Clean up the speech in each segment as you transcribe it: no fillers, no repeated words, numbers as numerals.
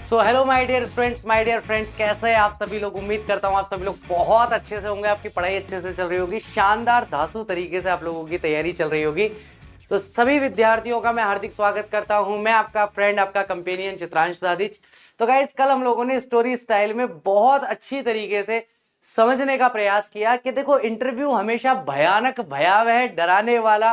So hello my dear students, my dear friends, कैसे हैं आप सभी लोग। उम्मीद करता हूं आप सभी लोग बहुत अच्छे से होंगे, आपकी पढ़ाई अच्छे से चल रही होगी, शानदार धांसू तरीके से आप लोगों की तैयारी चल रही होगी। तो सभी विद्यार्थियों का मैं हार्दिक स्वागत करता हूं। मैं आपका फ्रेंड, आपका कंपेनियन चित्रांश दादिच। तो गाइस, कल हम लोगों ने स्टोरी स्टाइल में बहुत अच्छी तरीके से समझने का प्रयास किया कि देखो, इंटरव्यू हमेशा भयानक, भयावह, डराने वाला,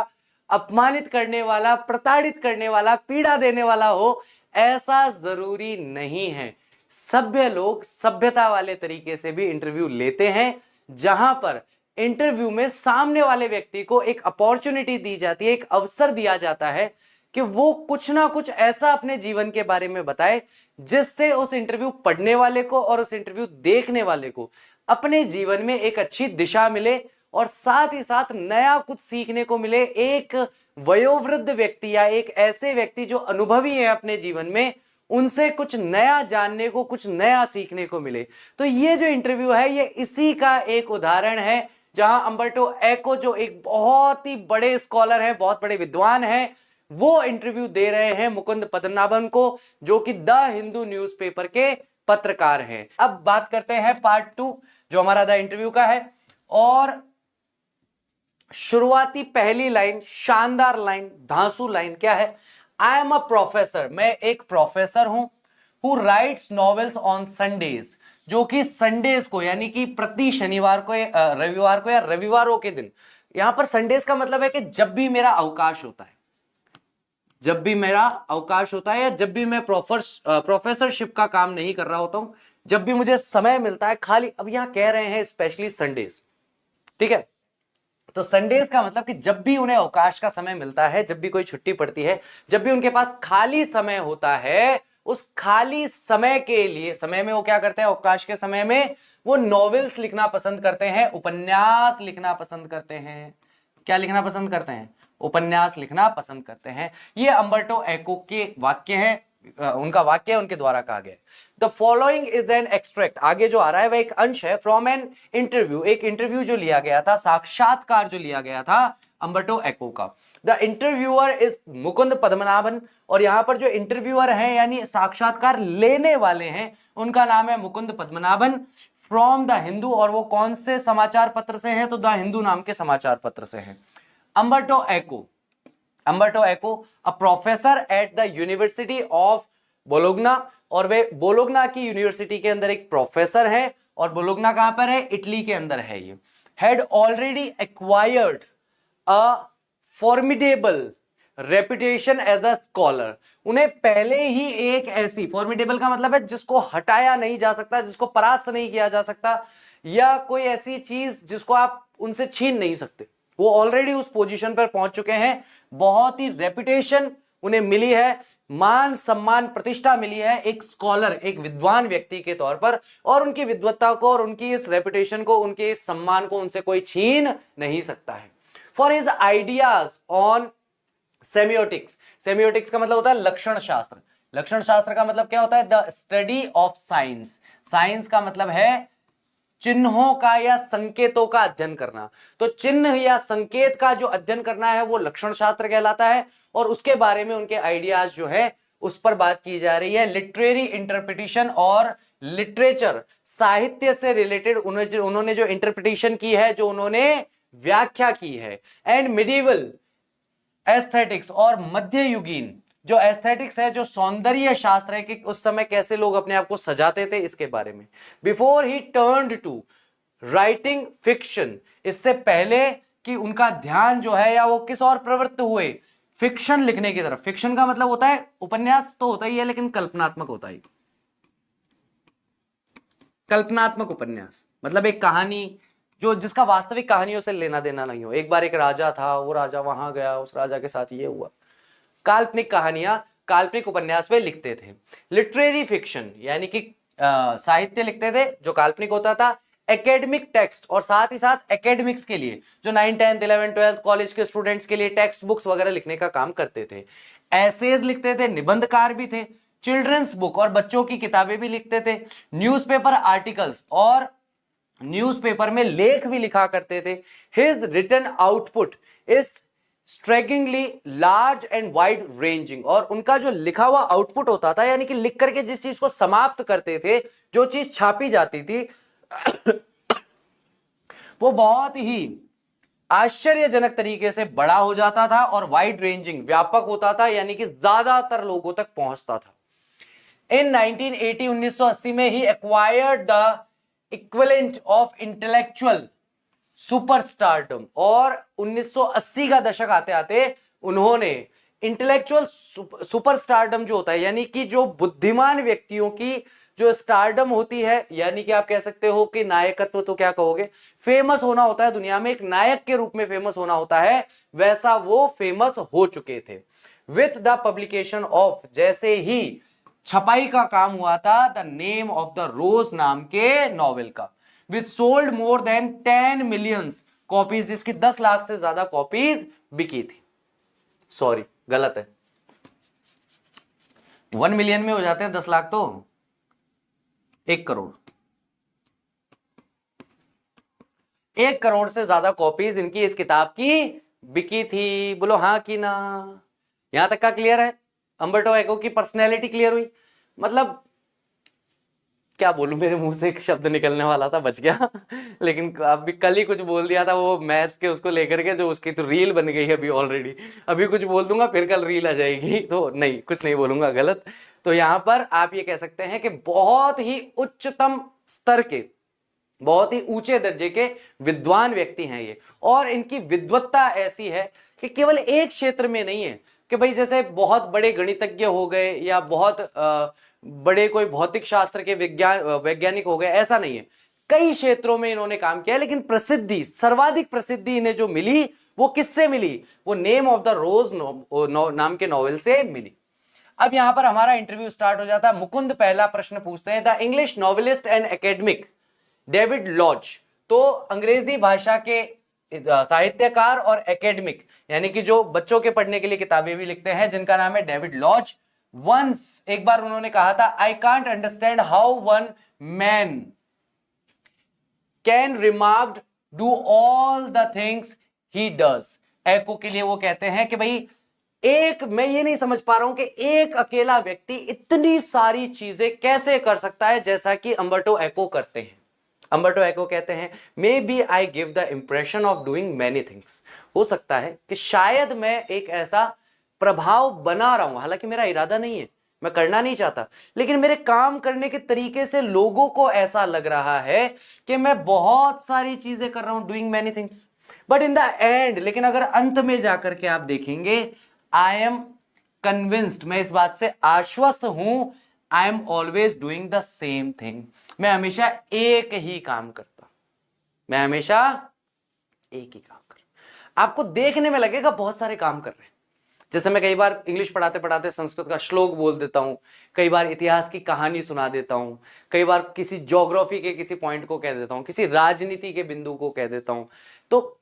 अपमानित करने वाला, प्रताड़ित करने वाला, पीड़ा देने वाला हो, ऐसा जरूरी नहीं है। सभ्य लोग सभ्यता वाले तरीके से भी इंटरव्यू लेते हैं, जहां पर इंटरव्यू में सामने वाले व्यक्ति को एक अपॉर्चुनिटी दी जाती है, एक अवसर दिया जाता है कि वो कुछ ना कुछ ऐसा अपने जीवन के बारे में बताए जिससे उस इंटरव्यू पढ़ने वाले को और उस इंटरव्यू देखने वाले को अपने जीवन में एक अच्छी दिशा मिले और साथ ही साथ नया कुछ सीखने को मिले। एक वयोवृद्ध व्यक्ति या एक ऐसे व्यक्ति जो अनुभवी है अपने जीवन में, उनसे कुछ नया जानने को, कुछ नया सीखने को मिले। तो ये जो इंटरव्यू है, ये इसी का एक उदाहरण है, जहां अम्बर्टो एको, जो एक बहुत ही बड़े स्कॉलर है, बहुत बड़े विद्वान है, वो इंटरव्यू दे रहे हैं मुकुंद पद्मनाभन को, जो कि द हिंदू न्यूज़पेपर के पत्रकार हैं। अब बात करते हैं पार्ट 2 जो हमारा द इंटरव्यू का है। और शुरुआती पहली लाइन, शानदार लाइन, धांसू लाइन क्या है? आई एम अ प्रोफेसर, मैं एक प्रोफेसर हूं, who rights novels on Sundays, जो कि संडेज को यानी कि प्रति शनिवार को, रविवार को या रविवारों के दिन, यहां पर संडेज का मतलब है कि जब भी मेरा अवकाश होता है, जब भी मेरा अवकाश होता है या जब भी मैं प्रोफेसरशिप का काम नहीं कर रहा होता हूं, जब भी मुझे समय मिलता है खाली, अब यहां कह रहे हैं स्पेशली संडेज, ठीक है। तो संडेज का मतलब कि जब भी उन्हें अवकाश का समय मिलता है, जब भी कोई छुट्टी पड़ती है, जब भी उनके पास खाली समय होता है, उस खाली समय के लिए, समय में वो क्या करते हैं? अवकाश के समय में वो नॉवेल्स लिखना पसंद करते हैं, उपन्यास लिखना पसंद करते हैं। क्या लिखना पसंद करते हैं? उपन्यास लिखना पसंद करते हैं। ये अम्बर्टो एको के वाक्य है, उनका वाक्य है, उनके द्वारा कहा गया। The following is an extract, आगे जो आ रहा है वह एक अंश है, फ्रॉम एन इंटरव्यू, एक इंटरव्यू जो लिया गया था, साक्षात्कार जो लिया गया था अम्बर्टो एको का। The interviewer is Mukund Padmanabhan, और यहां पर जो इंटरव्यूअर हैं यानी साक्षात्कार लेने वाले हैं, उनका नाम है मुकुंद पद्मनाभन, फ्रॉम द हिंदू, और वो कौन से समाचार पत्र से हैं? तो द हिंदू नाम के समाचार पत्र से हैं। Umberto echo a professor at the university of Bologna, और वे बोलोग्ना की यूनिवर्सिटी के अंदर एक प्रोफेसर है, और बोलोग्ना कहां पर है? इटली के अंदर है ये। Had already acquired a formidable reputation as a scholar, उन्हें पहले ही एक ऐसी, फॉर्मिडेबल का मतलब है जिसको हटाया नहीं जा सकता, जिसको परास्त नहीं किया जा सकता, या कोई ऐसी चीज जिसको आप उनसे छीन नहीं सकते, वो ऑलरेडी उस पोजीशन पर पहुंच चुके हैं। बहुत ही रेपुटेशन उन्हें मिली है, मान सम्मान प्रतिष्ठा मिली है एक स्कॉलर, एक विद्वान व्यक्ति के तौर पर, और उनकी विद्वत्ता को और उनकी इस रेपुटेशन को, उनके इस सम्मान को उनसे कोई छीन नहीं सकता है। For his ideas on semiotics, semiotics का मतलब होता है लक्षण शास्त्र, लक्षण शास्त्र का मतलब क्या होता है? The study of science, science का मतलब है चिन्हों का या संकेतों का अध्ययन करना। तो चिन्ह या संकेत का जो अध्ययन करना है वो लक्षण शास्त्र कहलाता है, और उसके बारे में उनके आइडियाज जो है उस पर बात की जा रही है। लिटरेरी इंटरप्रिटेशन और लिटरेचर, साहित्य से रिलेटेड उन्होंने जो इंटरप्रिटेशन की है, जो उन्होंने व्याख्या की है। एंड मिडिवल एस्थेटिक्स, और मध्ययुगीन जो एस्थेटिक्स है, जो सौंदर्य शास्त्र है कि उस समय कैसे लोग अपने आप को सजाते थे, इसके बारे में। Before he turned to writing fiction, इससे पहले कि उनका ध्यान जो है या वो किस और प्रवृत्त हुए? फिक्शन लिखने की तरफ। फिक्शन का मतलब होता है, उपन्यास तो होता ही है लेकिन कल्पनात्मक होता है। कल्पनात्मक उपन्यास मतलब एक कहानी जो जिसका वास्तविक कहानियों से लेना देना नहीं हो। एक बार एक राजा था, वो राजा वहां गया, उस राजा के साथ ये हुआ। काल्पनिक कहानियां, काल्पनिक उपन्यास में लिखते थे। लिटरेरी फिक्शन यानी कि साहित्य लिखते थे जो काल्पनिक होता था। एकेडमिक टेक्स्ट, और साथ ही साथ एकेडमिक्स के लिए जो 9th 10th 11th 12th college के स्टूडेंट्स के लिए टेक्स्ट बुक्स वगैरह लिखने का काम करते थे। एसेज लिखते थे, निबंधकार भी थे। चिल्ड्रंस बुक और बच्चों की किताबें भी लिखते थे। न्यूज़पेपर आर्टिकल्स, और न्यूज़पेपर में लेख भी लिखा करते थे। His written output is strikingly large and wide ranging, और उनका जो लिखा हुआ आउटपुट होता था, यानी कि लिख करके जिस चीज को समाप्त करते थे, जो चीज छापी जाती थी वो बहुत ही आश्चर्यजनक तरीके से बड़ा हो जाता था और वाइड रेंजिंग, व्यापक होता था, यानी कि ज्यादातर लोगों तक पहुंचता था। इन 1980 1980 में ही acquired the equivalent of intellectual superstardom, और 1980 का दशक आते आते उन्होंने इंटेलेक्चुअल सुपरस्टारडम जो होता है, यानी कि जो बुद्धिमान व्यक्तियों की जो स्टारडम होती है, यानी कि आप कह सकते हो कि नायकत्व, तो क्या कहोगे, फेमस होना होता है दुनिया में, एक नायक के रूप में फेमस होना होता है, वैसा वो फेमस हो चुके थे विथ द पब्लिकेशन ऑफ, जैसे ही छपाई का काम हुआ था the name of the rose नाम के नॉवेल का, which sold more than 10 millions copies, जिसकी 10 लाख से ज्यादा कॉपीज बिकी थी। सॉरी, गलत है, 1 मिलियन में हो जाते हैं 10 लाख, तो 1 करोड़, 1 करोड़ से ज्यादा कॉपीज इनकी इस किताब की बिकी थी। बोलो हाँ कि ना। यहां तक का क्लियर है? अम्बर्टो एको की पर्सनैलिटी क्लियर हुई? मतलब क्या बोलूं, मेरे मुंह से एक शब्द निकलने वाला था, बच गया लेकिन अभी कल ही कुछ बोल दिया था वो मैथ्स के उसको लेकर के, जो उसकी तो रील बन गई है अभी ऑलरेडी। अभी कुछ बोल दूंगा फिर कल रील आ जाएगी, तो नहीं, कुछ नहीं बोलूंगा गलत। तो यहां पर आप ये कह सकते हैं कि बहुत ही उच्चतम स्तर के, बहुत ही ऊंचे दर्जे के विद्वान व्यक्ति हैं ये, और इनकी विद्वत्ता ऐसी है कि केवल एक क्षेत्र में नहीं है कि भाई जैसे बहुत बड़े गणितज्ञ हो गए या बहुत बड़े कोई भौतिक शास्त्र के वैज्ञानिक हो गए, ऐसा नहीं है। कई क्षेत्रों में इन्होंने काम किया, लेकिन प्रसिद्धि, सर्वाधिक प्रसिद्धि इन्हें जो मिली वो किससे मिली? वो नेम ऑफ द रोज नाम के नॉवेल से मिली। अब यहां पर हमारा इंटरव्यू स्टार्ट हो जाता है। मुकुंद पहला प्रश्न पूछते हैं, the English novelist and academic David Lodge, तो अंग्रेजी भाषा के साहित्यकार और एकेडमिक, यानी कि जो बच्चों के पढ़ने के लिए किताबें भी लिखते हैं, जिनका नाम है डेविड लॉज, वंस, एक बार उन्होंने कहा था, I can't understand how one man can remarked do all the things he does. Eco के लिए वो कहते हैं कि भाई मैं ये नहीं समझ पा रहा हूं कि एक अकेला व्यक्ति इतनी सारी चीजें कैसे कर सकता है जैसा कि अम्बर्टो एको करते हैं। अम्बर्टो एको कहते हैं, maybe I give the impression of doing many things, हो सकता है कि शायद मैं एक ऐसा प्रभाव बना रहा हूं, हालांकि मेरा इरादा नहीं है, मैं करना नहीं चाहता, लेकिन मेरे काम करने के तरीके से लोगों को ऐसा लग रहा है कि मैं बहुत सारी चीजें कर रहा हूं, doing many things, but in the end, लेकिन अगर अंत में जाकर के आप देखेंगे, आई एम कन्विंस्ड, मैं इस बात से आश्वस्त हूं, I am always doing the same thing, मैं हमेशा एक ही काम करता, मैं हमेशा एक ही काम कर। आपको देखने में लगेगा बहुत सारे काम कर रहे हैं, जैसे मैं कई बार इंग्लिश पढ़ाते पढ़ाते संस्कृत का श्लोक बोल देता हूं, कई बार इतिहास की कहानी सुना देता हूं, कई बार किसी ज्योग्राफी के किसी पॉइंट को कह देता हूं, किसी राजनीति के बिंदु को कह देता हूं, तो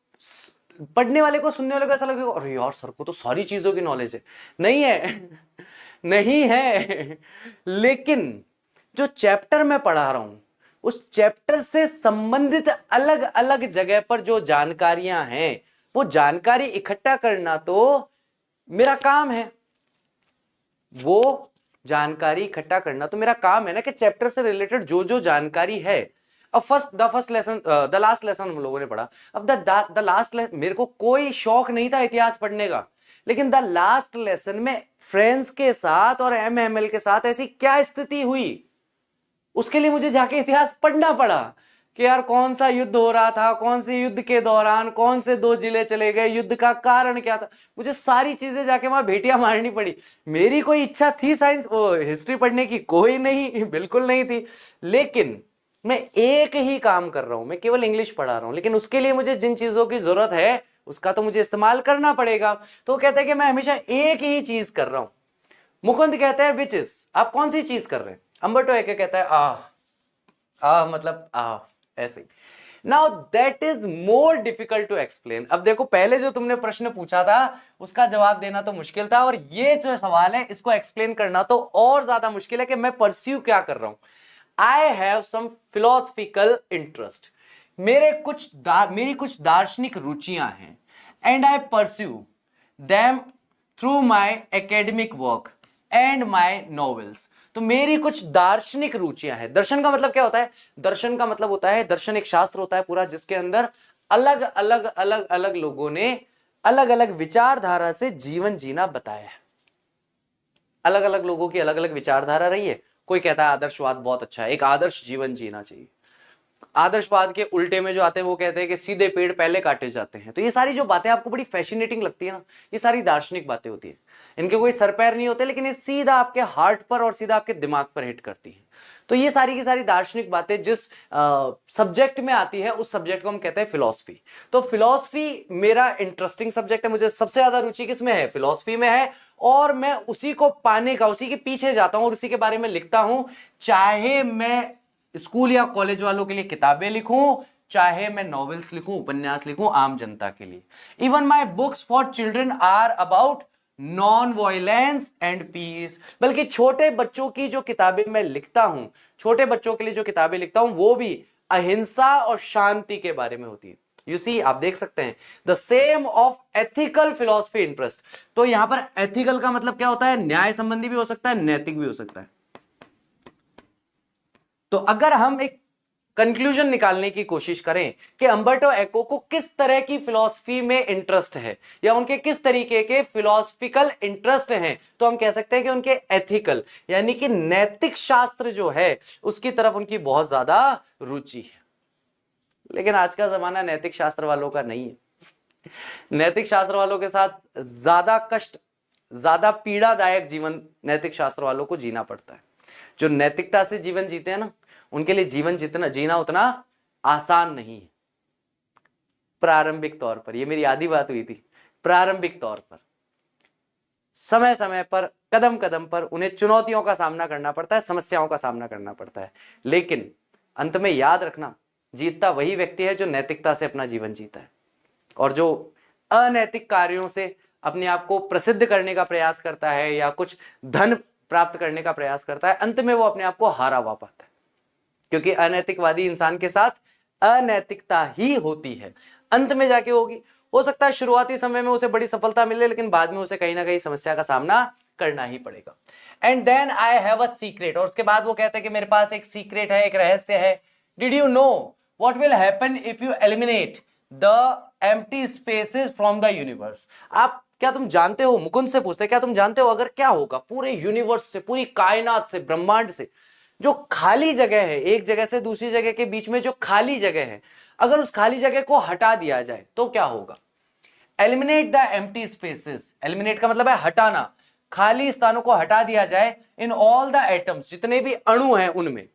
पढ़ने वाले को, सुनने वाले को ऐसा लगेगा अरे यार सर को तो सारी चीजों की नॉलेज है। नहीं है नहीं है, लेकिन जो चैप्टर मैं पढ़ा रहा हूं, उस चैप्टर से संबंधित अलग अलग जगह पर जो जानकारियां हैं, वो जानकारी इकट्ठा करना तो मेरा काम है, वो जानकारी इकट्ठा करना तो मेरा काम है ना, कि चैप्टर से रिलेटेड जो जो जानकारी है। अब first lesson, the last lesson हम लोगों ने पढ़ा, अब द लास्ट लेसन, मेरे को कोई शौक नहीं था इतिहास पढ़ने का, लेकिन द लास्ट लेसन में फ्रेंड्स के साथ और एमएमएल के साथ ऐसी क्या स्थिति हुई, उसके लिए मुझे जाके इतिहास पढ़ना पड़ा कि यार कौन सा युद्ध हो रहा था, कौन से युद्ध के दौरान कौन से 2 जिले चले गए, युद्ध का कारण क्या था, मुझे सारी चीजें जाके वहां भेटियां मारनी पड़ी। मेरी कोई इच्छा थी साइंस हिस्ट्री पढ़ने की? कोई नहीं, बिल्कुल नहीं थी, लेकिन मैं एक ही काम कर रहा हूं, मैं केवल इंग्लिश पढ़ा रहा हूं, लेकिन उसके लिए मुझे जिन चीजों की जरूरत है उसका तो मुझे इस्तेमाल करना पड़ेगा। तो कहते हैं कि मैं हमेशा एक ही चीज कर रहा हूं। मुकुंद कहते हैं विच इज, आप कौन सी चीज कर रहे हैं? अम्बर्टो एको कहता है आह मतलब आह, ऐसे। Now that is more difficult to explain. अब देखो, पहले जो तुमने प्रश्न पूछा था उसका जवाब देना तो मुश्किल था, और ये जो सवाल है इसको एक्सप्लेन करना तो और ज्यादा मुश्किल है कि मैं परस्यू क्या कर रहा हूं। I have some philosophical interest, मेरी कुछ दार्शनिक रुचियां हैं, and I pursue, them through my academic work and my novels। तो मेरी कुछ दार्शनिक रुचियां हैं। दर्शन का मतलब क्या होता है? दर्शन का मतलब होता है, दर्शन एक शास्त्र होता है पूरा, जिसके अंदर अलग अलग अलग अलग लोगों ने अलग अलग विचारधारा से जीवन जीना बताया है। अलग अलग लोगों की अलग अलग विचारधारा रही है। कोई कहता है आदर्शवाद बहुत अच्छा है, एक आदर्श जीवन जीना चाहिए। आदर्शवाद के उल्टे में जो आते हैं वो कहते हैं कि सीधे पेड़ पहले काटे जाते हैं। तो ये सारी जो बातें आपको बड़ी फैसिनेटिंग लगती है ना, ये सारी दार्शनिक बातें होती है। इनके कोई सर पैर नहीं होते, लेकिन ये सीधा आपके हार्ट पर और सीधा आपके दिमाग पर हिट करती है। तो ये सारी की सारी दार्शनिक बातें जिस सब्जेक्ट में आती है, उस सब्जेक्ट को हम कहते हैं फिलॉसफी। तो फिलॉसफी मेरा इंटरेस्टिंग सब्जेक्ट है। मुझे सबसे ज्यादा रुचि किसमें है? फिलॉसफी में है। और मैं उसी को पाने का, उसी के पीछे जाता हूं और उसी के बारे में लिखता हूं। चाहे मैं स्कूल या कॉलेज वालों के लिए किताबें लिखूं, चाहे मैं नॉवेल्स लिखूं, उपन्यास लिखूं आम जनता के लिए। Even my books for children are about non violence and peace. बल्कि छोटे बच्चों की जो किताबें मैं लिखता हूं, छोटे बच्चों के लिए जो किताबें लिखता हूं, वो भी अहिंसा और शांति के बारे में होती है। यू सी, आप देख सकते हैं the same of ethical philosophy interest. तो यहां पर एथिकल का मतलब क्या होता है? न्याय संबंधी भी हो सकता है, नैतिक भी हो सकता है। तो अगर हम एक कंक्लूजन निकालने की कोशिश करें कि अंबर्टो एको को किस तरह की फिलॉसफी में इंटरेस्ट है या उनके किस तरीके के फिलॉसफिकल इंटरेस्ट हैं, तो हम कह सकते हैं कि उनके एथिकल यानी कि नैतिक शास्त्र जो है उसकी तरफ उनकी बहुत ज्यादा रुचि है। लेकिन आज का जमाना नैतिक शास्त्र वालों का नहीं है। नैतिक शास्त्र वालों के साथ ज्यादा कष्ट, ज्यादा पीड़ादायक जीवन नैतिक शास्त्र वालों को जीना पड़ता है। जो नैतिकता से जीवन जीते हैं ना, उनके लिए जीवन जितना जीना उतना आसान नहीं है। प्रारंभिक तौर पर, ये मेरी आधी बात हुई थी, प्रारंभिक तौर पर समय समय पर, कदम कदम पर उन्हें चुनौतियों का सामना करना पड़ता है, समस्याओं का सामना करना पड़ता है। लेकिन अंत में याद रखना, जीतता वही व्यक्ति है जो नैतिकता से अपना जीवन जीता है। और जो अनैतिक कार्यों से अपने आप को प्रसिद्ध करने का प्रयास करता है या कुछ धन प्राप्त करने का प्रयास करता है, अंत में वो अपने आप को हारा हुआ पाता है। क्योंकि अनैतिकवादी इंसान के साथ अनैतिकता ही होती है, अंत में जाके होगी। हो सकता है शुरुआती समय में उसे बड़ी सफलता मिले, लेकिन बाद में उसे कहीं ना कहीं समस्या का सामना करना ही पड़ेगा। And then I have a secret. और उसके बाद वो कहते हैं कि मेरे पास एक सीक्रेट है, एक रहस्य है। Did you know what will happen if you eliminate the empty spaces from the universe? क्या तुम जानते हो? मुकुंद से पूछते हैं, क्या तुम जानते हो अगर क्या होगा पूरे यूनिवर्स से, पूरी कायनात से, ब्रह्मांड से जो खाली जगह है, एक जगह से दूसरी जगह के बीच में जो खाली जगह है, अगर उस खाली जगह को हटा दिया जाए तो क्या होगा? Eliminate the empty spaces. Eliminate का मतलब है हटाना, खाली स्थानों को हटा दिया जाए। इन ऑल द एटम्स, जितने भी अणु हैं उनमें,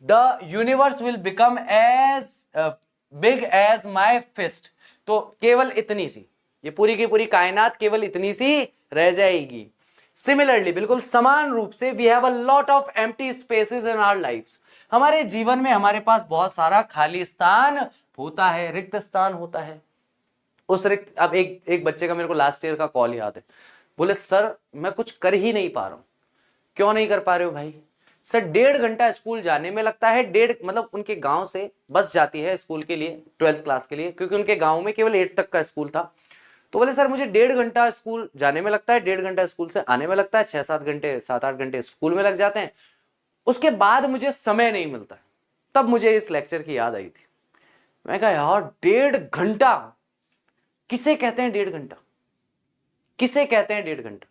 the universe will become as big as my fist. तो केवल इतनी सी, ये पूरी की पूरी कायनात केवल इतनी सी रह जाएगी। सिमिलरली, बिल्कुल समान रूप से, we have a lot of empty spaces in our lifes. हमारे जीवन में हमारे पास बहुत सारा खाली स्थान होता है, रिक्त स्थान होता है। उस रिक्त, अब एक बच्चे का मेरे को लास्ट ईयर का कॉल याद है। बोले सर मैं कुछ कर ही नहीं पा रहा हूं। क्यों नहीं कर पा रहे हो भाई? सर 1.5 घंटा स्कूल जाने में लगता है। मतलब उनके गांव से बस जाती है स्कूल के लिए, 12th क्लास के लिए, क्योंकि उनके गांव में केवल 8 तक का स्कूल था। तो बोले सर मुझे 1.5 घंटा स्कूल जाने में लगता है, 1.5 घंटा स्कूल से आने में लगता है, 6-7 घंटे, 7-8 घंटे स्कूल में लग जाते हैं, उसके बाद मुझे समय नहीं मिलता है। तब मुझे इस लेक्चर की याद आई थी। मैं कहा यार 1.5 घंटा किसे कहते हैं? 1.5 घंटा किसे कहते हैं? 1.5 घंटा।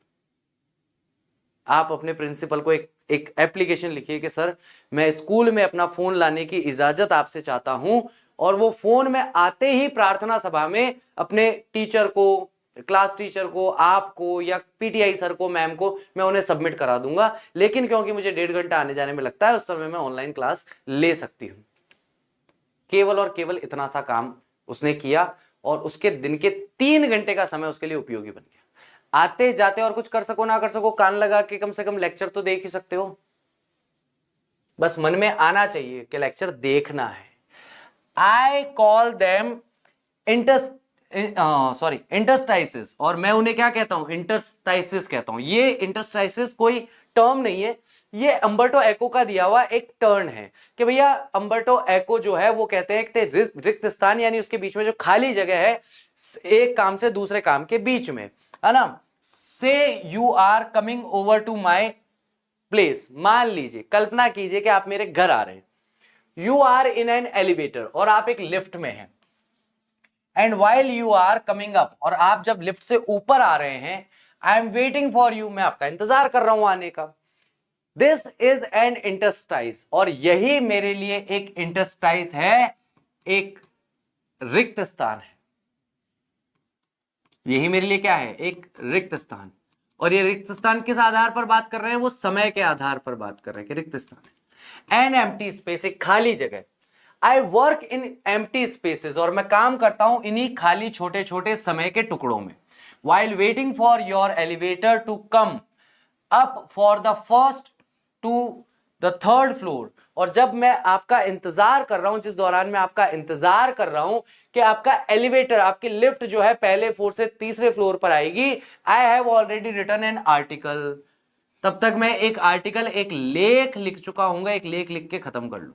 आप अपने प्रिंसिपल को एक एप्लीकेशन लिखिए कि सर मैं स्कूल में अपना फोन लाने की इजाजत आपसे चाहता हूं, और वो फोन में आते ही प्रार्थना सभा में अपने टीचर को, क्लास टीचर को, आपको या पीटीआई सर को, मैम को, मैं उन्हें सबमिट करा दूंगा। लेकिन क्योंकि मुझे 1.5 घंटा आने जाने में लगता है, उस समय मैं ऑनलाइन क्लास ले सकती हूं। केवल और केवल इतना सा काम उसने किया और उसके दिन के 3 घंटे का समय उसके लिए उपयोगी बन गया। आते जाते, और कुछ कर सको ना कर सको, कान लगा के कम से कम लेक्चर तो देख ही सकते हो। बस मन में आना चाहिए कि लेक्चर देखना है। I call them interstices, और मैं उन्हें क्या कहता हूं? इंटरस्टाइसिस कहता हूं। ये इंटरस्टाइसिस कोई टर्म नहीं है, ये अंबर्टो एको का दिया हुआ एक टर्न है कि भैया अंबर्टो एको जो है वो कहते हैं कि रिक्त स्थान यानी उसके बीच में जो खाली जगह है एक काम से दूसरे काम के बीच में, है ना। Say you are coming over to my place, मान लीजिए, कल्पना कीजिए कि आप मेरे घर आ रहे हैं। You are in an elevator, और आप एक लिफ्ट में हैं। And while you are coming up, और आप जब लिफ्ट से ऊपर आ रहे हैं, I am waiting for you, मैं आपका इंतजार कर रहा हूं आने का। दिस इज एन इंटरस्टाइस, और यही मेरे लिए एक इंटरस्टाइस है, एक रिक्त स्थान है। यही मेरे लिए क्या है, एक रिक्त स्थान। और ये रिक्त स्थान किस आधार पर बात कर रहे हैं, वो समय के आधार पर बात कर रहे हैं कि रिक्त स्थान है। एन एम्प्टी स्पेस, एक खाली जगह। I work in empty spaces, और मैं काम करता हूं इन्हीं खाली छोटे छोटे समय के टुकड़ों में। While waiting for your elevator to come up for the first to the third floor, और जब मैं आपका इंतजार कर रहा हूं, जिस दौरान मैं आपका इंतजार कर रहा हूं कि आपका एलिवेटर, आपकी लिफ्ट जो है पहले फ्लोर से तीसरे फ्लोर पर आएगी, I have already written an article, तब तक मैं एक आर्टिकल, एक लेख लिख चुका हूंगा, एक लेख लिख के खत्म कर लूं।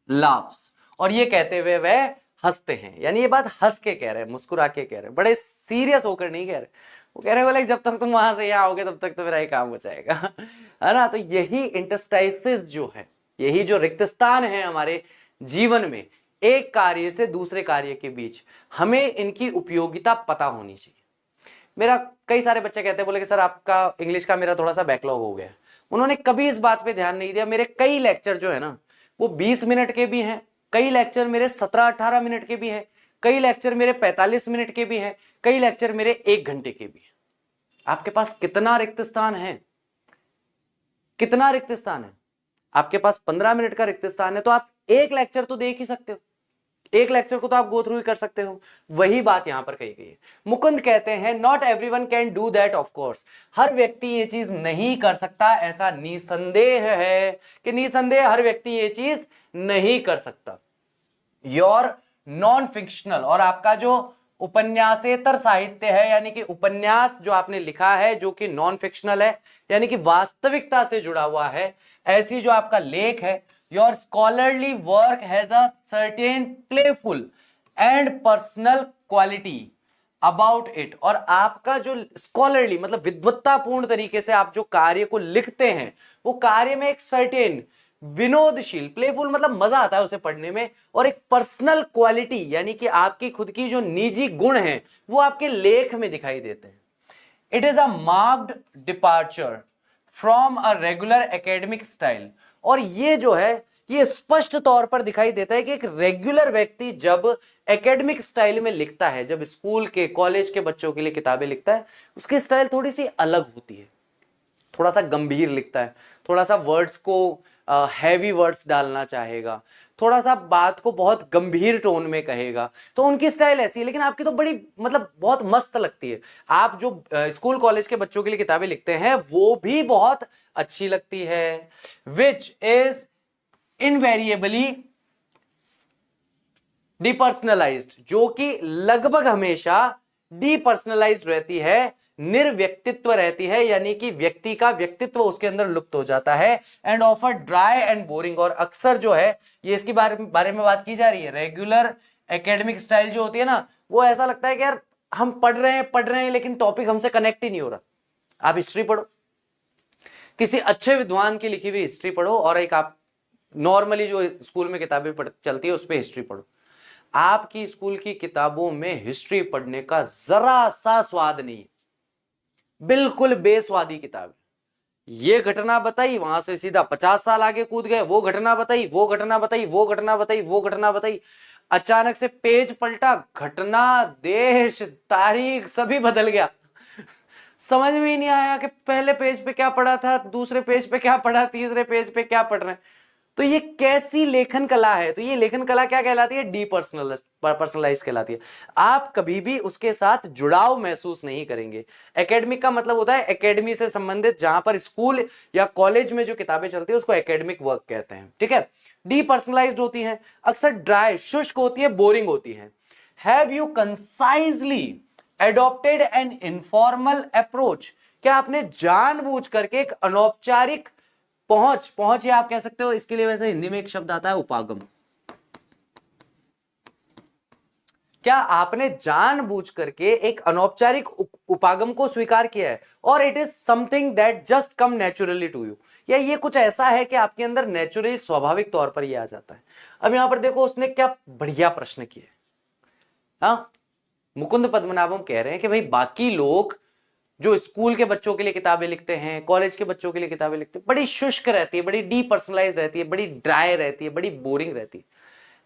लाफ्स, और ये कहते हुए वह हंसते हैं, यानी ये बात हंस के कह रहे हैं, मुस्कुरा के कह रहे हैं, बड़े सीरियस होकर नहीं कह रहे। वो कह रहे बोले जब तक तुम वहां से यहाँ आओगे तब तक तो मेरा ही काम हो जाएगा, है ना। तो यही इंटरस्टाइसिस जो है, यही जो रिक्त स्थान है हमारे जीवन में, एक कार्य से दूसरे कार्य के बीच, हमें इनकी उपयोगिता पता होनी चाहिए। मेरा कई सारे बच्चे कहते हैं, बोले कि सर आपका इंग्लिश का मेरा थोड़ा सा बैकलॉग हो गया। उन्होंने कभी इस बात पे ध्यान नहीं दिया। मेरे कई लेक्चर जो है ना, वो 20 मिनट के भी हैं, कई लेक्चर मेरे 17-18 मिनट के भी हैं, कई लेक्चर मेरे 45 मिनट के भी हैं, कई लेक्चर मेरे 1 घंटे के भी हैं। आपके पास कितना रिक्त स्थान है, कितना रिक्त स्थान है? आपके पास 15 मिनट का रिक्त स्थान है, तो आप एक लेक्चर तो देख ही सकते हो, एक लेक्चर को तो आप गो थ्रू ही कर सकते हो। वही बात यहां पर कही गई है। मुकुंद कहते हैं not everyone can do that, of course, हर व्यक्ति ये चीज नहीं कर सकता, ऐसा निसंदेह है कि निसंदेह हर व्यक्ति ये चीज नहीं कर सकता। योर नॉन फिक्शनल, और आपका जो उपन्यासेतर साहित्य है, यानी कि उपन्यास जो आपने लिखा है जो कि नॉन फिक्शनल है, यानी कि वास्तविकता से जुड़ा हुआ है, ऐसी जो आपका लेख है, your scholarly work has a certain playful and personal quality about it, और आपका जो स्कॉलरली मतलब विद्वत्तापूर्ण तरीके से आप जो कार्य को लिखते हैं, वो कार्य में एक सर्टेन विनोदशील, प्लेफुल मतलब मजा आता है उसे पढ़ने में, और एक पर्सनल क्वालिटी यानी कि आपकी खुद की जो निजी गुण हैं वो आपके लेख में दिखाई देते हैं। It is a marked departure from a regular academic style, और ये जो है ये स्पष्ट तौर पर दिखाई देता है कि एक रेगुलर व्यक्ति जब एकेडमिक स्टाइल में लिखता है, जब स्कूल के कॉलेज के बच्चों के लिए किताबें लिखता है, उसकी स्टाइल थोड़ी सी अलग होती है, थोड़ा सा गंभीर लिखता है, थोड़ा सा वर्ड्स को हैवी वर्ड्स डालना चाहेगा, थोड़ा सा बात को बहुत गंभीर टोन में कहेगा, तो उनकी स्टाइल ऐसी है। लेकिन आपकी तो बड़ी मतलब बहुत मस्त लगती है। आप जो स्कूल कॉलेज के बच्चों के लिए किताबें लिखते हैं वो भी बहुत अच्छी लगती है। विच इज इनवेरिएबली डिपर्सनलाइज्ड, जो कि लगभग हमेशा डिपर्सनलाइज्ड रहती है, निर्व्यक्तित्व रहती है, यानी कि व्यक्ति का व्यक्तित्व उसके अंदर लुप्त हो जाता है। And offer dry and boring, और अक्सर जो है ये इसके बारे में बात की जा रही है, रेगुलर एकेडमिक स्टाइल जो होती है ना, वो ऐसा लगता है कि यार हम पढ़ रहे हैं लेकिन टॉपिक हमसे कनेक्ट ही नहीं हो रहा। आप हिस्ट्री पढ़ो, किसी अच्छे विद्वान की लिखी हुई हिस्ट्री पढ़ो, और एक आप नॉर्मली जो स्कूल में किताबें चलती है उस पर हिस्ट्री पढ़ो। आपकी स्कूल की किताबों में हिस्ट्री पढ़ने का जरा सा स्वाद नहीं, बिल्कुल बेस्वादी किताब। ये घटना बताई, वहां से सीधा 50 साल आगे कूद गए, वो घटना बताई, वो घटना बताई, वो घटना बताई, वो घटना बताई, अचानक से पेज पलटा, घटना, देश, तारीख सभी बदल गया। समझ में ही नहीं आया कि पहले पेज पे क्या पढ़ा था, दूसरे पेज पे क्या पढ़ा, तीसरे पेज पे क्या पढ़ रहे हैं। तो ये कैसी लेखन कला है? तो ये लेखन कला क्या कहलाती है? पर्सनलाइज कहलाती है। आप कभी भी उसके साथ जुड़ाव महसूस नहीं करेंगे। एकेडमिक का मतलब होता है एकेडमी से संबंधित, जहां पर स्कूल या कॉलेज में जो किताबें चलती है उसको एकेडमिक वर्क कहते हैं, ठीक है। डीपर्सनलाइज्ड होती हैं, अक्सर ड्राई, शुष्क होती है, बोरिंग होती है। Have you concisely adopted an informal approach, क्या आपने जानबूझ करके एक अनौपचारिक पहुंच या आप कह सकते हो, इसके लिए वैसे हिंदी में एक शब्द आता है उपागम। क्या आपने जानबूझ करके एक अनौपचारिक उपागम को स्वीकार किया है, और it is something that just come naturally to you, या ये कुछ ऐसा है कि आपके अंदर नेचुरली स्वाभाविक तौर पर ये आ जाता है। अब यहां पर देखो उसने क्या बढ़िया प्रश्न किए। हाँ, मुकुंद पद्मनाभम कह रहे हैं कि भाई बाकी लोग जो स्कूल के बच्चों के लिए किताबें लिखते हैं, कॉलेज के बच्चों के लिए किताबें लिखते हैं, बड़ी शुष्क रहती है, बड़ी डीपर्सनलाइज रहती है, बड़ी ड्राई रहती है, बड़ी बोरिंग रहती है,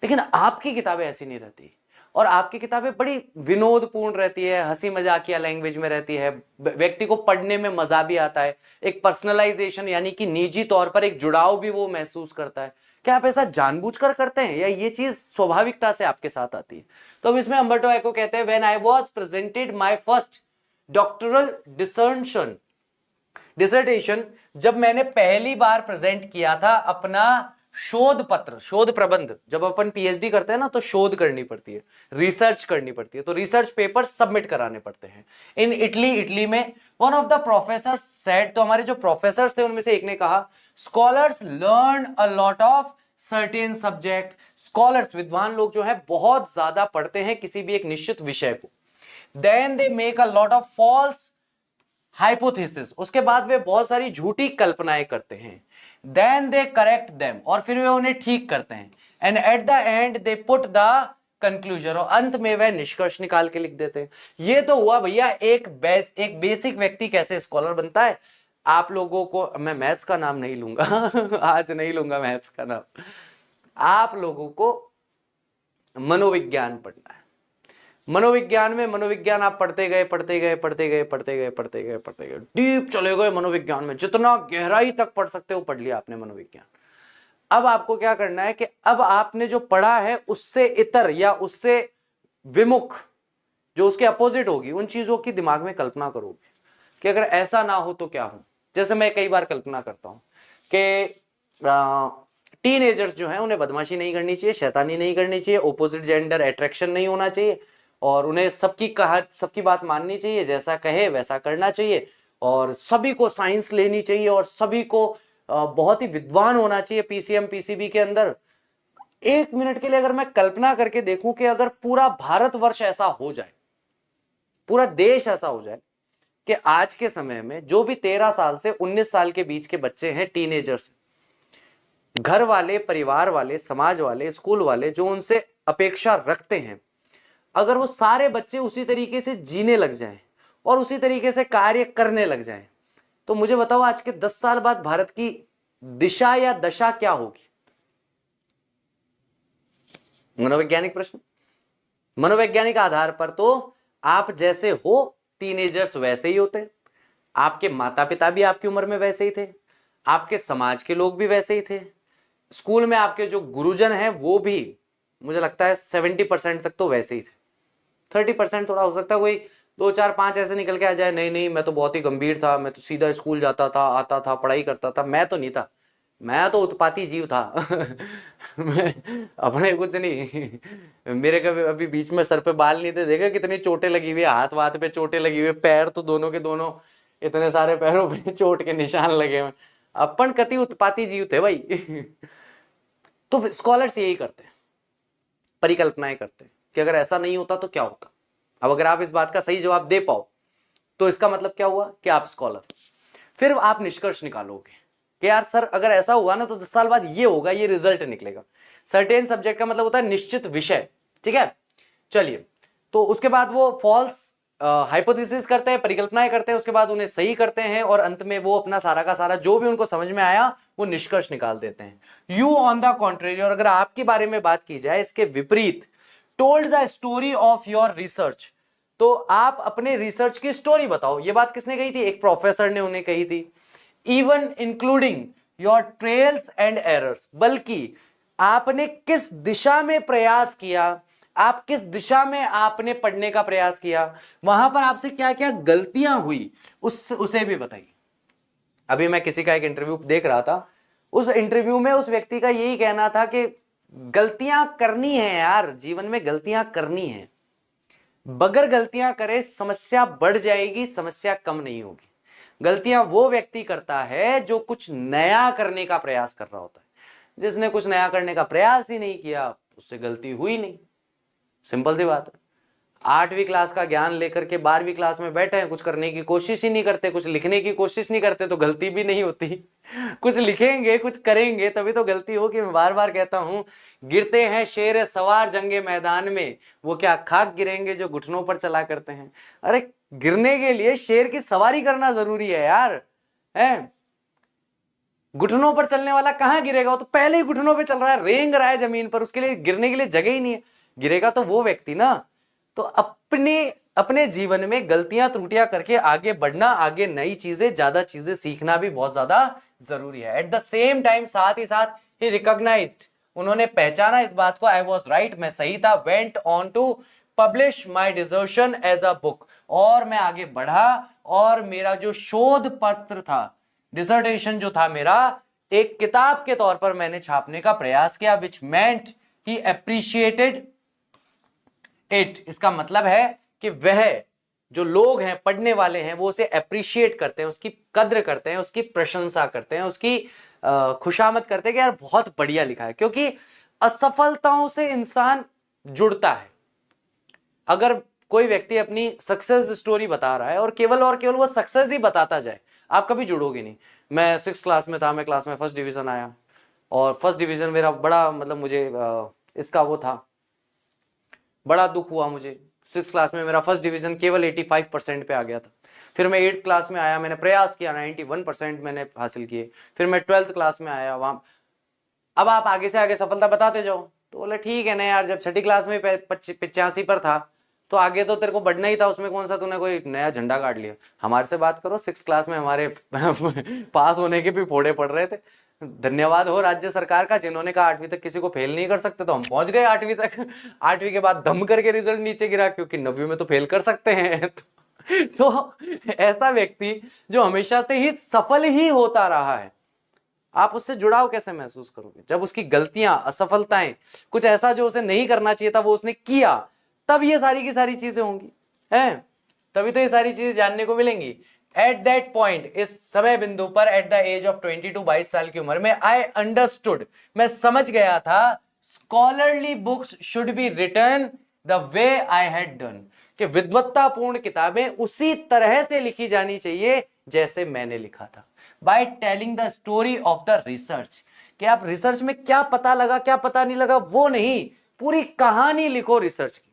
लेकिन आपकी किताबें ऐसी नहीं रहती। और आपकी किताबें बड़ी विनोदपूर्ण रहती है, हंसी मजाकिया लैंग्वेज में रहती है, व्यक्ति को पढ़ने में मजा भी आता है, एक पर्सनलाइजेशन यानी कि निजी तौर पर एक जुड़ाव भी वो महसूस करता है। क्या आप ऐसा जानबूझकर करते हैं या ये चीज स्वाभाविकता से आपके साथ आती है? तो अब इसमें अम्बर्टो एको कहते हैं, when I was presented my first doctoral dissertation, जब मैंने पहली बार प्रेजेंट किया था अपना शोध पत्र, शोध प्रबंध, जब अपन पीएचडी करते हैं ना तो शोध करनी पड़ती है, रिसर्च करनी पड़ती है, तो रिसर्च पेपर सबमिट कराने पड़ते हैं इन इटली में। One of the professor said, तो हमारे जो प्रोफेसर थे उनमें से एक ने कहा, scholars learn a lot of certain subject, scholars विद्वान लोग जो है बहुत ज्यादा पढ़ते हैं किसी भी एक निश्चित विषय को, then they make a lot of false hypothesis, उसके बाद वे बहुत सारी झूठी कल्पनाएं करते हैं, देन दे करेक्ट देम, और फिर वे उन्हें ठीक करते हैं, and at the and they put the conclusion, और अंत में वह निष्कर्ष निकाल के लिख देते हैं। ये तो हुआ भैया एक बेसिक व्यक्ति कैसे स्कॉलर बनता है। आप लोगों को मैं मैथ्स का नाम नहीं लूंगा आज नहीं लूंगा मैथ्स का नाम, आप लोगों को मनोविज्ञान पढ़ना है। मनोविज्ञान में मनोविज्ञान आप पढ़ते गए डीप चले गए मनोविज्ञान में, जितना गहराई तक पढ़ सकते हो पढ़ लिया आपने मनोविज्ञान। अब आपको क्या करना है कि अब आपने जो पढ़ा है उससे इतर या उससे विमुख, जो उसके अपोजिट होगी, उन चीजों की दिमाग में कल्पना करोगे कि अगर ऐसा ना हो तो क्या हो। जैसे मैं कई बार कल्पना करता हूं कि टीनेजर्स जो हैं उन्हें बदमाशी नहीं करनी चाहिए, शैतानी नहीं करनी चाहिए, ओपोजिट जेंडर अट्रैक्शन नहीं होना चाहिए, और उन्हें सबकी बात माननी चाहिए, जैसा कहे वैसा करना चाहिए, और सभी को साइंस लेनी चाहिए, और सभी को बहुत ही विद्वान होना चाहिए पीसीएम पीसीबी के अंदर। एक मिनट के लिए अगर मैं कल्पना करके देखूं कि अगर पूरा भारतवर्ष ऐसा हो जाए, पूरा देश ऐसा हो जाए कि आज के समय में जो भी 13 साल से 19 साल के बीच के बच्चे हैं, टीनेजर्स, घर वाले, परिवार वाले, समाज वाले, स्कूल वाले जो उनसे अपेक्षा रखते हैं, अगर वो सारे बच्चे उसी तरीके से जीने लग जाएं और उसी तरीके से कार्य करने लग जाएं, तो मुझे बताओ आज के 10 साल बाद भारत की दिशा या दशा क्या होगी? मनोवैज्ञानिक प्रश्न। मनोवैज्ञानिक आधार पर तो आप जैसे हो, टीनेजर्स वैसे ही होते, आपके माता पिता भी आपकी उम्र में वैसे ही थे, आपके समाज के लोग भी वैसे ही थे, स्कूल में आपके जो गुरुजन हैं वो भी मुझे लगता है 70% तक तो वैसे ही थे। 30% थोड़ा हो सकता है कोई 2 4 5 ऐसे निकल के आ जाए, नहीं मैं तो बहुत ही गंभीर था, मैं तो सीधा स्कूल जाता था, आता था, पढ़ाई करता था। मैं तो नहीं था, मैं तो उत्पाती जीव था मैं अपने कुछ नहीं, मेरे कभी अभी बीच में सर पे बाल नहीं थे, देखा कितनी चोटें लगी हुई है, हाथ वाथ पे चोटें लगी हुई है, पैर तो दोनों के दोनों इतने सारे पैरों पे चोट के निशान लगे हुए, अपन कति उत्पाती जीव थे भाई तो स्कॉलर्स यही करते हैं, परिकल्पनाएं करते हैं कि अगर ऐसा नहीं होता तो क्या होता। अब अगर आप इस बात का सही जवाब दे पाओ तो इसका मतलब क्या हुआ कि आप स्कॉलर। फिर आप निष्कर्ष निकालोगे कि यार सर अगर ऐसा हुआ ना तो 10 साल बाद ये होगा, ये रिजल्ट निकलेगा। सर्टेन सब्जेक्ट का मतलब होता है निश्चित विषय, ठीक है। चलिए, तो उसके बाद वो फॉल्स हाइपोथेसिस करते हैं, परिकल्पनाएं करते हैं, उसके बाद उन्हें सही करते हैं, और अंत में वो अपना सारा का सारा जो भी उनको समझ में आया वो निष्कर्ष निकाल देते हैं। यू ऑन द कॉन्ट्रेरी, और अगर आपके बारे में बात की जाए इसके विपरीत, told the story of your research, तो आप अपने रिसर्च की स्टोरी बताओ। ये बात किसने कही थी? एक प्रोफेसर ने उन्हें कही थी। Even including your trails and errors, बल्कि आपने किस दिशा में प्रयास किया, आप किस दिशा में आपने पढ़ने का प्रयास किया, वहां पर आपसे क्या क्या गलतियां हुई उसे भी बताइए। अभी मैं किसी का एक इंटरव्यू देख रहा था, उस इंटरव्यू में उस व्यक्ति का यही कहना था कि गलतियां करनी है यार, जीवन में गलतियां करनी है, बगैर गलतियां करे समस्या बढ़ जाएगी, समस्या कम नहीं होगी। गलतियां वो व्यक्ति करता है जो कुछ नया करने का प्रयास कर रहा होता है, जिसने कुछ नया करने का प्रयास ही नहीं किया उससे गलती हुई नहीं। सिंपल सी बात है। 8वीं क्लास का ज्ञान लेकर के 12वीं क्लास में बैठे हैं, कुछ करने की कोशिश ही नहीं करते, कुछ लिखने की कोशिश नहीं करते, तो गलती भी नहीं होती। कुछ लिखेंगे, कुछ करेंगे, तभी तो गलती होगी। मैं बार बार कहता हूं, गिरते हैं शेर सवार जंगे मैदान में, वो क्या खाक गिरेंगे जो घुटनों पर चला करते हैं। अरे गिरने के लिए शेर की सवारी करना जरूरी है यार, है? घुटनों पर चलने वाला कहां गिरेगा? वो तो पहले ही घुटनों पे चल रहा है, रेंग रहा है जमीन पर, उसके लिए गिरने के लिए जगह ही नहीं है। गिरेगा तो वो व्यक्ति ना। तो अपने अपने जीवन में गलतियां त्रुटियां करके आगे बढ़ना, आगे नई चीजें, ज्यादा चीजें सीखना भी बहुत ज्यादा जरूरी है। एट द सेम टाइम, साथ ही साथ ही रिकॉग्नाइज्ड, उन्होंने पहचाना इस बात को, आई वॉज राइट, मैं सही था। Went on to publish my dissertation as a book, और मैं आगे बढ़ा और मेरा जो शोध पत्र था, डिसर्टेशन जो था मेरा, एक किताब के तौर पर मैंने छापने का प्रयास किया, विच मेंट ही अप्रिशिएटेड इट। इसका मतलब है कि वह जो लोग हैं, पढ़ने वाले हैं, वो उसे अप्रिशिएट करते हैं, उसकी कद्र करते हैं, उसकी प्रशंसा करते हैं, उसकी खुशामद करते हैं कि यार बहुत बढ़िया लिखा है। क्योंकि असफलताओं से इंसान जुड़ता है। अगर कोई व्यक्ति अपनी सक्सेस स्टोरी बता रहा है और केवल वो सक्सेस ही बताता जाए, आप कभी जुड़ोगे नहीं। मैं 6th क्लास में था, मैं क्लास में फर्स्ट डिवीजन आया, और फर्स्ट डिवीजन मेरा बड़ा, मतलब मुझे इसका वो था, बड़ा दुख हुआ मुझे। 6th क्लास में मेरा फर्स्ट डिवीजन केवल 85% पे आ गया था। फिर मैं 8th क्लास में आया, मैंने प्रयास किया, 91% मैंने हासिल किए। फिर मैं 12th क्लास में आया, वहां अब आप आगे से आगे सफलता बताते जाओ। तो बोले ठीक है ना यार, जब 6ठी क्लास में 85 पर था, तो आगे तो तेरे को बढ़ना ही था, उसमें कौन सा तूने कोई नया झंडा काट लिया। हमारे से बात करो, 6th क्लास में हमारे पास होने के भी फोड़े पड़ रहे थे। धन्यवाद हो राज्य सरकार का, जिन्होंने कहा 8वीं तक किसी को फेल नहीं कर सकते, तो हम पहुंच गए 8वीं तक। 8वीं के बाद दम करके रिजल्ट नीचे गिरा, क्योंकि 9वीं में तो फेल कर सकते हैं। तो ऐसा व्यक्ति जो हमेशा से ही सफल ही होता रहा है, आप उससे जुड़ाव कैसे महसूस करोगे? जब उसकी गलतियां, असफलताएं, कुछ ऐसा जो उसे नहीं करना चाहिए था वो उसने किया, तब ये सारी की सारी चीजें होंगी, हैं? तभी तो ये सारी चीजें जानने को मिलेंगी। एट दैट पॉइंट, इस समय बिंदु पर, एट द एज ऑफ 22 साल की उम्र में, आई अंडरस्टूड, मैं समझ गया था, scholarly books should be written the way I had done, कि विद्वत्तापूर्ण किताबें उसी तरह से लिखी जानी चाहिए जैसे मैंने लिखा था। By telling the story of the research, कि आप रिसर्च में क्या पता लगा, क्या पता नहीं लगा, वो नहीं, पूरी कहानी लिखो रिसर्च की,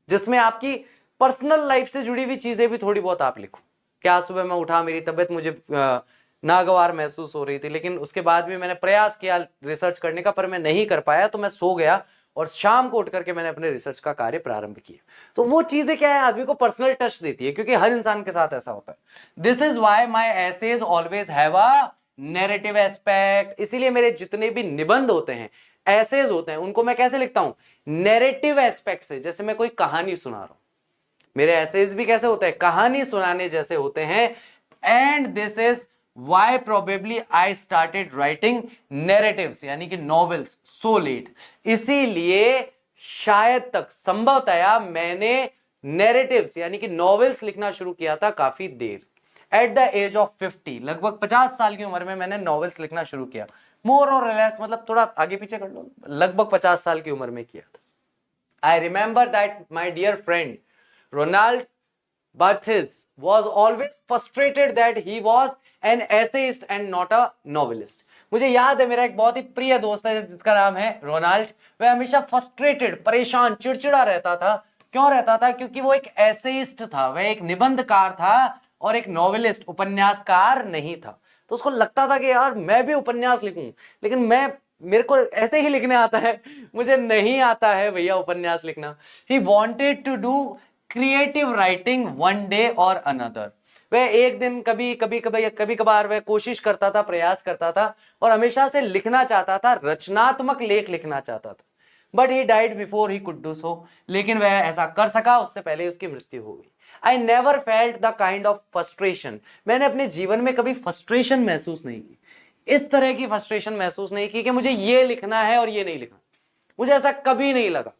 जिसमें आपकी पर्सनल लाइफ से जुड़ी हुई चीजें भी थोड़ी बहुत आप लिखो। क्या सुबह मैं उठा, मेरी तबीयत मुझे नागवार महसूस हो रही थी, लेकिन उसके बाद भी मैंने प्रयास किया रिसर्च करने का, पर मैं नहीं कर पाया, तो मैं सो गया, और शाम को उठ करके मैंने अपने रिसर्च का कार्य प्रारंभ किया। तो वो चीजें क्या है, आदमी को पर्सनल टच देती है, क्योंकि हर इंसान के साथ ऐसा होता है। This is why my essays always have a narrative aspect. इसीलिए मेरे जितने भी निबंध होते हैं, एसेज होते हैं, उनको मैं कैसे लिखता हूं? नैरेटिव एस्पेक्ट से, जैसे मैं कोई कहानी सुना रहा हूं। मेरे एसेज भी कैसे होते हैं? कहानी सुनाने जैसे होते हैं। And this is why probably I started writing narratives, यानी कि novels so late। इसीलिए शायद तक, संभवतया, मैंने narratives यानी कि novels लिखना शुरू किया था काफी देर। At the age of 50, लगभग 50 साल की उम्र में मैंने novels लिखना शुरू किया। More or less, मतलब थोड़ा आगे पीछे कर लो, लगभग 50 साल की उम्र में किया था। I remember that my dear friend Ronald Barthes was always frustrated that he was an essayist and not a novelist। मुझे याद है, मेरा एक बहुत ही प्रिय दोस्त है जिसका नाम है रोनाल्ड, वह हमेशा फ्रस्ट्रेटेड, परेशान, चिड़चिड़ा रहता था। क्यों रहता था? क्योंकि वो एक एसेइस्ट था, वह एक निबंधकार था, और एक नॉवेलिस्ट, उपन्यासकार नहीं था। तो उसको लगता था कि यार मैं भी उपन्यास लिखूं, लेकिन मेरे को ऐसे ही लिखने आता है, मुझे नहीं आता है भैया उपन्यास लिखना। He wanted to do creative writing one day और अनदर। वह एक दिन कभी कभार वह कोशिश करता था, प्रयास करता था, और हमेशा से लिखना चाहता था, रचनात्मक लेख लिखना चाहता था। But he died before he could do so, लेकिन वह ऐसा कर सका उससे पहले उसकी मृत्यु हो गई। I never felt the kind of frustration, मैंने अपने जीवन में कभी फ्रस्ट्रेशन महसूस नहीं की, इस तरह की फ्रस्ट्रेशन महसूस नहीं की कि मुझे ये लिखना है और ये नहीं लिखना। मुझे ऐसा कभी नहीं लगा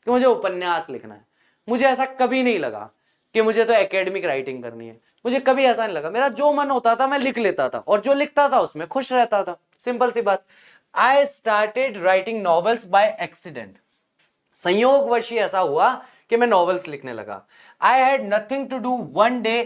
कि मुझे उपन्यास लिखना है, मुझे ऐसा कभी नहीं लगा कि मुझे तो एकेडमिक राइटिंग करनी है, मुझे कभी ऐसा नहीं लगा। मेरा जो मन होता था मैं लिख लेता था, और जो लिखता था उसमें खुश रहता था। सिंपल सी बात। I started writing novels by accident. संयोगवश ऐसा हुआ कि मैं नॉवेल्स लिखने लगा। I had nothing to do one day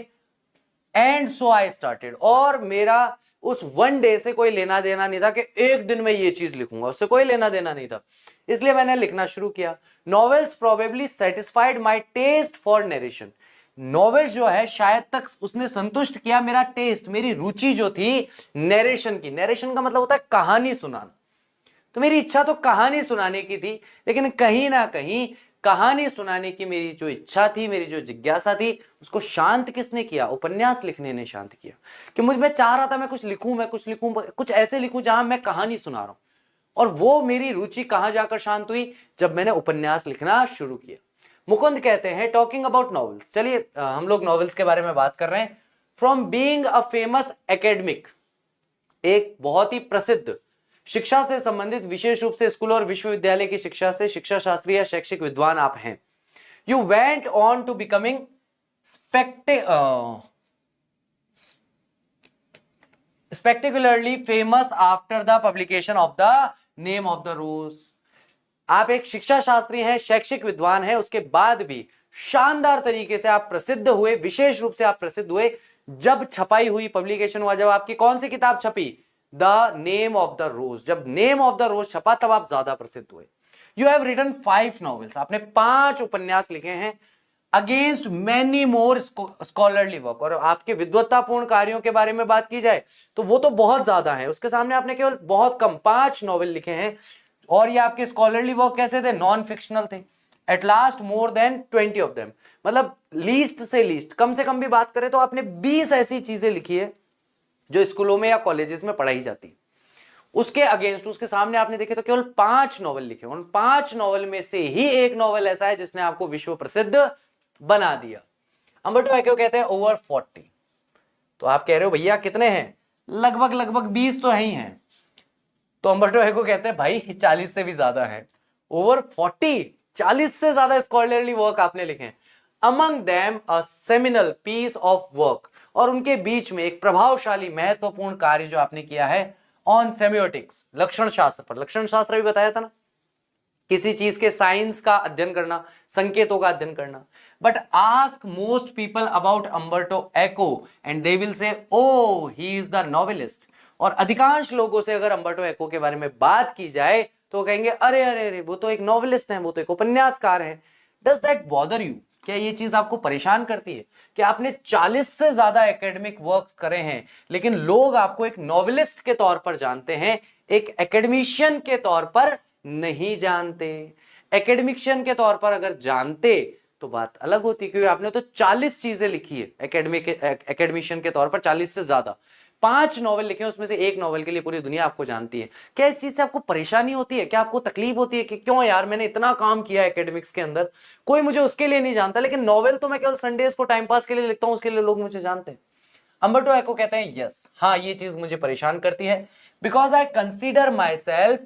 and so I started, और मेरा उस वन डे से कोई लेना देना नहीं था कि एक दिन में ये चीज लिखूंगा, उससे कोई लेना देना नहीं था, इसलिए मैंने लिखना शुरू किया। Novels probably satisfied my taste for narration, novels जो है शायद तक उसने संतुष्ट किया मेरा टेस्ट, मेरी रुचि जो थी नरेशन की। नरेशन का मतलब होता है कहानी सुनाना, तो मेरी इच्छा तो कहानी सुनाने की थी, लेकिन कहीं ना कहीं कहानी सुनाने की मेरी जो इच्छा थी, मेरी जो जिज्ञासा थी, उसको शांत किसने किया? उपन्यास लिखने ने शांत किया। कि मैं चाह रहा था मैं कुछ लिखूं, कुछ ऐसे लिखूं जहां मैं कहानी सुना रहा हूं, और वो मेरी रुचि कहां जाकर शांत हुई? जब मैंने उपन्यास लिखना शुरू किया। मुकुंद कहते हैं टॉकिंग अबाउट नॉवेल्स, चलिए हम लोग नॉवेल्स के बारे में बात कर रहे हैं। From being a famous academic, एक बहुत ही प्रसिद्ध शिक्षा से संबंधित, विशेष रूप से स्कूल और विश्वविद्यालय की शिक्षा से शिक्षा शास्त्री या शैक्षिक विद्वान आप हैं। You went on to becoming spectacularly famous after the publication of the name of the rose. आप एक शिक्षा शास्त्री हैं, शैक्षिक विद्वान हैं, उसके बाद भी शानदार तरीके से आप प्रसिद्ध हुए, विशेष रूप से आप प्रसिद्ध हुए जब छपाई हुई, पब्लिकेशन हुआ, जब आपकी कौन सी किताब छपी? द नेम ऑफ द रोज। जब नेम ऑफ द रोज छपा तब आप ज्यादा प्रसिद्ध हुए। यू हैव रिटन 5 नॉवेल्स, आपने 5 उपन्यास लिखे हैं, against many more scholarly work, और आपके विद्वत्तापूर्ण कार्यों के बारे में बात की जाए तो वो तो बहुत ज्यादा है, उसके सामने आपने केवल बहुत कम 5 नॉवेल लिखे हैं, और ये आपके स्कॉलरली वर्क कैसे थे? नॉन फिक्शनल थे। At last more than 20 of them, मतलब लीस्ट से लीस्ट, कम से कम भी बात करें तो आपने 20 ऐसी चीजें लिखी है जो स्कूलों में या कॉलेजेस में पढ़ाई जाती है। उसके अगेंस्ट, उसके सामने आपने देखे तो केवल 5 नॉवेल लिखे। उन 5 नॉवेल में से ही एक नॉवेल ऐसा है जिसने आपको विश्व प्रसिद्ध बना दिया। अम्बर्टो एको कहते हैं ओवर 40। तो आप कह रहे हो भैया कितने हैं? लगभग 20 तो ही हैं। तो अम्बर्टो एको कहते हैं भाई 40 से भी ज्यादा है। ओवर 40, 40 से ज्यादा स्कॉलरली वर्क आपने लिखे हैं। Among them a seminal piece of work, और उनके बीच में एक प्रभावशाली महत्वपूर्ण कार्य जो आपने किया है ऑन सेमियोटिक्स, लक्षण शास्त्र पर। लक्षण शास्त्र भी बताया था ना, किसी चीज के साइंस का अध्ययन करना, संकेतों का अध्ययन करना। But ask most people about Umberto Eco and they will say oh he is the novelist. और अधिकांश लोगों से अगर अम्बर्टो एको के बारे में बात की जाए तो कहेंगे अरे अरे अरे वो तो एक नॉवेलिस्ट है, वो तो एक उपन्यासकार है। Does that bother you? क्या ये चीज आपको परेशान करती है कि आपने 40 से ज्यादा एकेडमिक वर्क करे हैं, लेकिन लोग आपको एक नॉवेलिस्ट के तौर पर जानते हैं, एक एकेडमिशियन के तौर पर नहीं जानते? एकेडमिशियन के तौर पर अगर जानते तो बात अलग होती, क्योंकि आपने तो 40 चीजें लिखी है एकेडमिशियन के तौर पर, 40 से ज्यादा। 5 नॉवेल लिखे हैं, उसमें से एक नॉवेल के लिए पूरी दुनिया आपको जानती है। क्या इस चीज से आपको परेशानी होती है? क्या आपको तकलीफ होती है कि क्यों यार मैंने इतना काम किया एकेडमिक्स के अंदर, कोई मुझे उसके लिए नहीं जानता, लेकिन नॉवेल तो मैं केवल संडेज को टाइम पास के लिए लिखता हूं, उसके लिए लोग मुझे जानते हैं। अम्बर्टो एको कहते हैं यस, हाँ ये चीज मुझे परेशान करती है, because I consider my self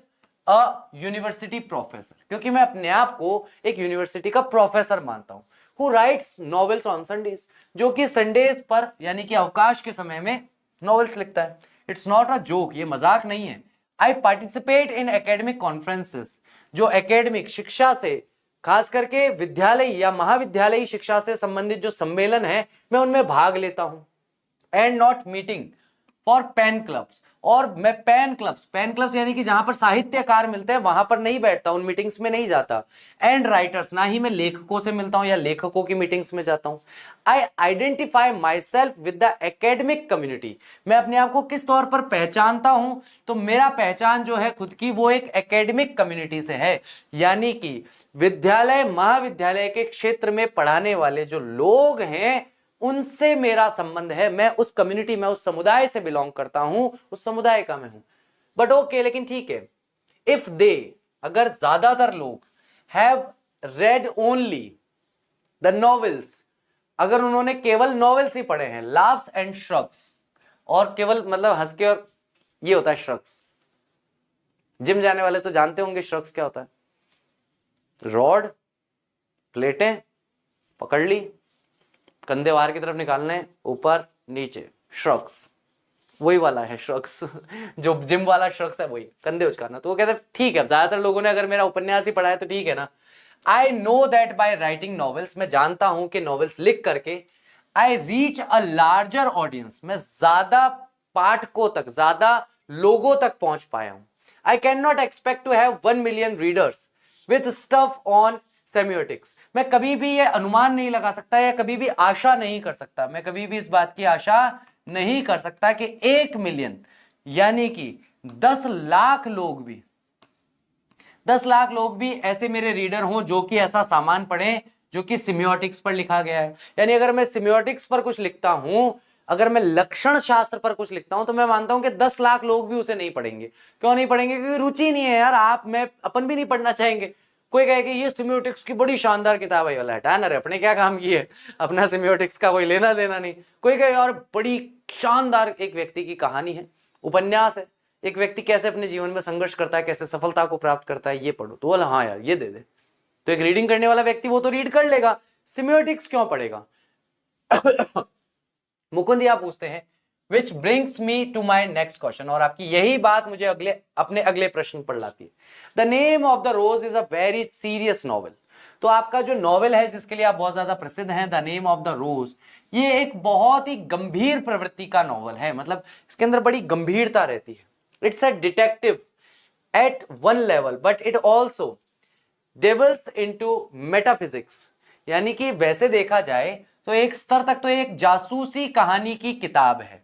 a university professor, क्योंकि मैं अपने आप को एक यूनिवर्सिटी का प्रोफेसर मानता हूं, who rights novels on Sundays, जो कि संडेज पर यानी कि अवकाश के समय में नॉवेल्स लिखता है। इट्स नॉट अ जोक, ये मजाक नहीं है। आई पार्टिसिपेट इन एकेडमिक कॉन्फ्रेंसेस, जो एकेडमिक शिक्षा से, खास करके विद्यालय या महाविद्यालयी शिक्षा से संबंधित जो सम्मेलन है, मैं उनमें भाग लेता हूं। And not meeting for pen clubs, और मैं पेन क्लब्स यानी कि जहां पर साहित्यकार मिलते हैं वहां पर नहीं बैठता, उन मीटिंग्स में नहीं जाता। एंड राइटर्स, ना ही मैं लेखकों से मिलता हूं या लेखकों की मीटिंग्स में जाता हूं। आई identify my self with the academic community, मैं अपने आप को किस तौर पर पहचानता हूं? तो मेरा पहचान जो है खुद की, वो एक एकेडमिक कम्युनिटी से है, यानी कि विद्यालय महाविद्यालय के क्षेत्र में पढ़ाने वाले जो लोग हैं उनसे मेरा संबंध है। मैं उस कम्युनिटी में, उस समुदाय से बिलोंग करता हूं, उस समुदाय का मैं हूं। बट ओके, लेकिन ठीक है, इफ दे, अगर ज्यादातर लोग have read only the novels, अगर उन्होंने केवल नॉवेल्स ही पढ़े हैं, लाफ्स एंड श्रग्स, और केवल मतलब हंस के, और ये होता है श्रग्स। जिम जाने वाले तो जानते होंगे श्रग्स क्या होता है। रॉड, प्लेटें पकड़ ली, कंधे बाहर की तरफ निकालने, ऊपर नीचे, श्रग्स, वही वाला है श्रग्स जो जिम वाला श्रग्स है, वही कंधे उचकाना। तो वो कहते हैं ठीक है, ज्यादातर लोगों ने अगर मेरा उपन्यास ही पढ़ा है तो ठीक है ना। I know that by writing novels, मैं जानता हूं कि नॉवेल्स लिख करके I reach a larger audience, मैं ज्यादा पाठकों तक, ज्यादा लोगों तक पहुंच पाया हूं। I cannot expect to have 1 million readers with stuff on semiotics. मैं कभी भी ये अनुमान नहीं लगा सकता या कभी भी आशा नहीं कर सकता, मैं कभी भी इस बात की आशा नहीं कर सकता कि 1 मिलियन यानी कि 10 लाख लोग भी, 10 लाख लोग भी ऐसे मेरे रीडर हों जो कि ऐसा सामान पढ़ें जो कि सिमियोटिक्स पर लिखा गया है। यानी अगर मैं सिमियोटिक्स पर कुछ लिखता हूं, अगर मैं लक्षण शास्त्र पर कुछ लिखता हूं, तो मैं मानता हूं कि 10 लाख लोग भी उसे नहीं पढ़ेंगे। क्यों नहीं पढ़ेंगे? क्योंकि रुचि नहीं है यार। आप, मैं, अपन भी नहीं पढ़ना चाहेंगे। कोई कहे कि ये सिमियोटिक्स की बड़ी शानदार किताब है, वाला हटा ना रे, अपने क्या काम की है, अपना सिमियोटिक्स का कोई लेना देना नहीं। कोई कहे यार बड़ी शानदार एक व्यक्ति की कहानी है, उपन्यास है, एक व्यक्ति कैसे अपने जीवन में संघर्ष करता है, कैसे सफलता को प्राप्त करता है, ये पढ़ो, तो बोला हाँ यार ये दे दे। तो एक रीडिंग करने वाला व्यक्ति वो तो रीड कर लेगा, सिमियोटिक्स क्यों पढ़ेगा? मुकुंद आप पूछते हैं which brings me to my next question, और आपकी यही बात मुझे अपने अगले प्रश्न पर लाती है। The name of the Rose is a very serious novel. तो आपका जो नॉवेल है जिसके लिए आप बहुत ज्यादा प्रसिद्ध हैं, द नेम ऑफ द रोज, ये एक बहुत ही गंभीर प्रवृत्ति का नॉवल है। मतलब इसके अंदर बड़ी गंभीरता रहती है। It's a detective at one level but it also delves into metaphysics. यानी कि वैसे देखा जाए तो एक स्तर तक तो एक जासूसी कहानी की किताब है,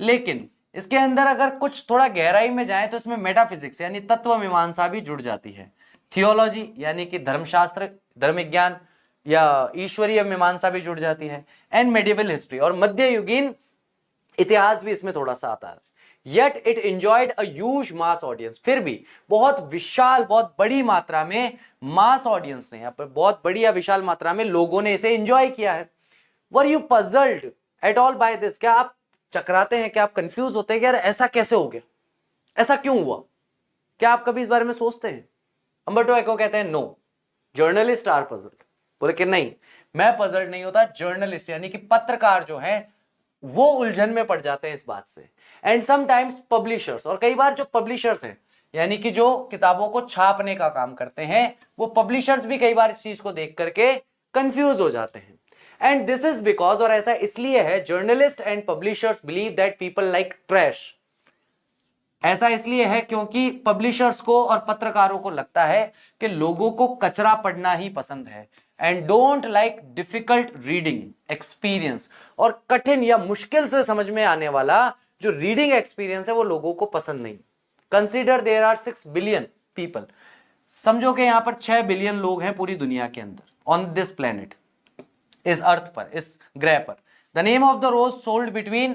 लेकिन इसके अंदर अगर कुछ थोड़ा गहराई में जाए तो इसमें मेटाफिजिक्स यानी तत्व मीमांसा भी जुड़ जाती है। थियोलॉजी यानी कि धर्मशास्त्र, धर्म विज्ञान या ईश्वरीय मीमांसा भी जुड़ जाती है। एंड मेडिवल हिस्ट्री और मध्ययुगीन इतिहास भी इसमें थोड़ा सा आता है। Yet it enjoyed a huge mass audience. फिर भी बहुत विशाल, बहुत बड़ी मात्रा में मास ऑडियंस ने, यहाँ पर बहुत बड़ी या विशाल मात्रा में लोगों ने इसे एंजॉय किया है। Were you puzzled at all by this? क्या आप चकराते हैं, क्या आप कंफ्यूज होते हैं कि यार ऐसा कैसे हो गया, ऐसा क्यों हुआ? क्या आप कभी इस बारे में सोचते हैं? अम्बर्टो एको कहते हैं नो, जर्नलिस्ट आर पजल्ड। बोले कि नहीं, मैं पजल्ड नहीं होता, जर्नलिस्ट यानी कि पत्रकार जो है वो उलझन में पड़ जाते हैं इस बात से। एंड समटाइम्स पब्लिशर्स, और कई बार जो पब्लिशर्स हैं यानी कि जो किताबों को छापने का काम करते हैं, वो पब्लिशर्स भी कई बार इस चीज को देख करके कंफ्यूज हो जाते हैं। एंड दिस इज बिकॉज, और ऐसा इसलिए है, journalist and publishers believe that people like trash. ऐसा इसलिए है क्योंकि पब्लिशर्स को और पत्रकारों को लगता है कि लोगों को कचरा पढ़ना ही पसंद है and don't like difficult reading experience. और कठिन या मुश्किल से समझ में आने वाला जो रीडिंग एक्सपीरियंस है वो लोगों को पसंद नहीं। Consider there are 6 billion people. समझो कि यहां पर 6 बिलियन लोग हैं पूरी दुनिया के अंदर, ऑन दिस प्लेनेट, इस अर्थ पर, इस ग्रह पर। The name of the Rose sold between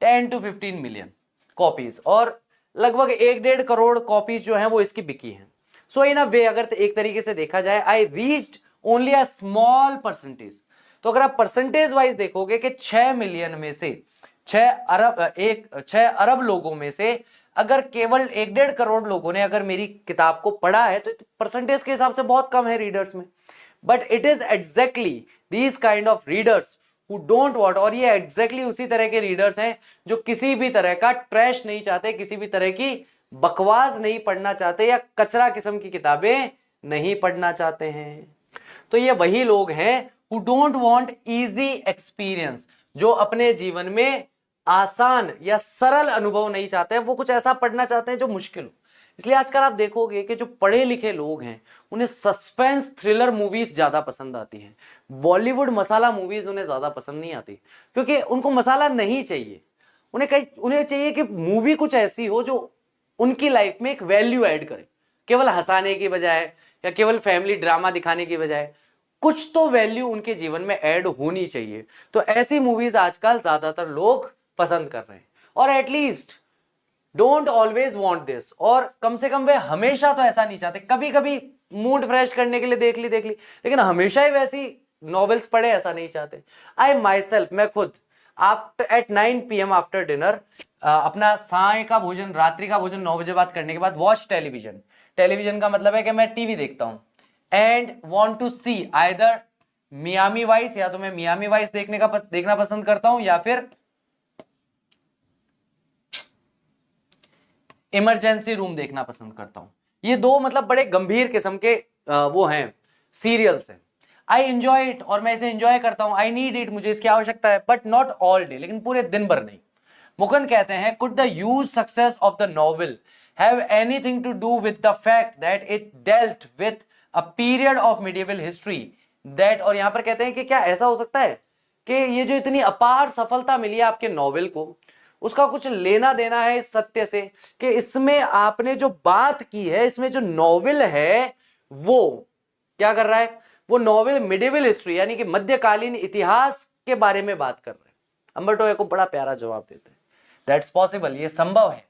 10 to 15 million copies, और लगभग 1.5 करोड़ कॉपीज जो हैं वो इसकी बिकी हैं। सो इन अ वे, अगर एक तरीके से देखा जाए, I reached only a small percentage. तो अगर आप परसेंटेज वाइज देखोगे कि 6 मिलियन में से 6 अरब लोगों में से अगर केवल 1.5 करोड़ लोगों ने अगर मेरी किताब को पढ़ा है, तो परसेंटेज के हिसाब से बहुत कम है रीडर्स में। But it is exactly these kind of readers who don't want, और ये एग्जैक्टली उसी तरह के रीडर्स हैं जो किसी भी तरह का ट्रैश नहीं चाहते, किसी भी तरह की बकवास नहीं पढ़ना चाहते या कचरा किस्म की किताबें नहीं पढ़ना चाहते हैं। तो ये वही लोग हैं who don't want easy experience, जो अपने जीवन में आसान या सरल अनुभव नहीं चाहते हैं, वो कुछ ऐसा पढ़ना चाहते हैं जो मुश्किल हो। इसलिए आजकल आप देखोगे कि जो पढ़े लिखे लोग हैं उन्हें सस्पेंस थ्रिलर मूवीज ज्यादा पसंद आती हैं। बॉलीवुड मसाला मूवीज उन्हें ज्यादा पसंद नहीं आती, क्योंकि उनको मसाला नहीं चाहिए। उन्हें चाहिए कि मूवी कुछ ऐसी हो जो उनकी लाइफ में एक वैल्यू ऐड करे, केवल हंसाने की बजाय या केवल फैमिली ड्रामा दिखाने की बजाय कुछ तो वैल्यू उनके जीवन में ऐड होनी चाहिए। तो ऐसी मूवीज आजकल ज्यादातर लोग पसंद कर रहे हैं। और at least don't always want this, और कम से कम वे हमेशा तो ऐसा नहीं चाहते। कभी कभी मूड फ्रेश करने के लिए देख ली, लेकिन हमेशा ही वैसी नॉवेल्स पढ़े ऐसा नहीं चाहते। आई माई सेल्फ, मैं खुद after at 9 PM after dinner, अपना साय का भोजन, रात्रि का भोजन 9 बजे बाद करने के बाद वॉच टेलीविजन। टेलीविजन का मतलब है कि मैं टीवी देखता हूं and want to see either Miami Vice, या तो मैं मियामी वाइस देखना पसंद करता हूं, या फिर इमरजेंसी रूम देखना पसंद करता हूं। ये दो मतलब बड़े गंभीर किस्म के वो हैं सीरियल्स है। आई एंजॉय इट, और मैं इसे एंजॉय करता हूं। आई नीड इट, मुझे इसकी आवश्यकता है, बट नॉट ऑल डे, लेकिन पूरे दिन भर नहीं। मुकुंद कहते हैं, could the huge success of the novel have anything to do with the fact that it dealt with a period of medieval history that, और यहां पर कहते हैं कि क्या ऐसा हो सकता है कि ये जो इतनी अपार सफलता मिली है आपके नॉवेल को, उसका कुछ लेना देना है इस सत्य से कि इसमें आपने जो बात की है, इसमें जो नॉवेल है वो क्या कर रहा है, वो नॉवेल मिडिवल हिस्ट्री यानी कि मध्यकालीन इतिहास के बारे में बात कर रहे हैं। अम्बर्टो एको बड़ा प्यारा जवाब देते हैं, दैट्स पॉसिबल, ये संभव है।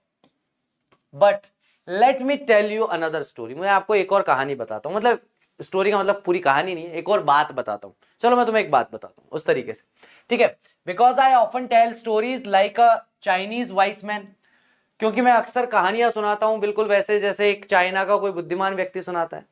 But let me tell you another story, मैं आपको एक और कहानी बताता हूं, मतलब स्टोरी का मतलब पूरी कहानी नहीं है, एक और बात बताता हूं। चलो मैं तुम्हें एक बात बताता हूं उस तरीके से, ठीक है। Because I often tell stories like a Chinese wise man, क्योंकि मैं अक्सर कहानियां सुनाता हूं बिल्कुल वैसे जैसे एक चाइना का कोई बुद्धिमान व्यक्ति सुनाता है।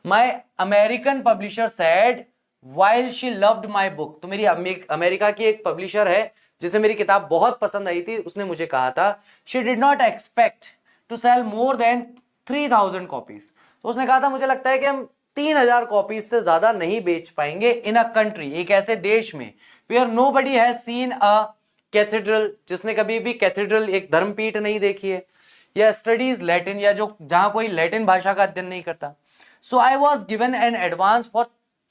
My American publisher said while she loved my book, तो मेरी अमेरिका की एक पब्लिशर है जिसे मेरी किताब बहुत पसंद आई थी, उसने मुझे कहा था she did not expect to sell more than 3000 copies, तो उसने कहा था मुझे लगता है कि हम 3000 कॉपीज से ज्यादा नहीं बेच पाएंगे इन अ कंट्री, एक ऐसे देश में where nobody has seen a cathedral, जिसने कभी भी कैथेड्रल एक धर्मपीठ नहीं देखी है, या स्टडीज लैटिन, या जो जहां कोई लैटिन भाषा का अध्ययन नहीं करता। So I was given an advance for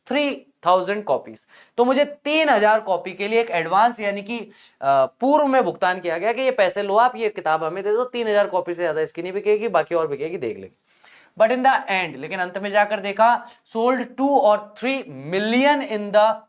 3000 copies, तो मुझे 3000 कॉपी के लिए एक एडवांस यानी कि पूर्व में भुगतान किया गया कि ये पैसे लो आप, ये किताब हमें दे दो, 3000 कॉपी से ज्यादा इसकी नहीं बिकेगी, बाकी और बिकेगी देख लेंगे। बट इन द एंड, लेकिन अंत में जाकर देखा, सोल्ड 2 और 3 मिलियन इन द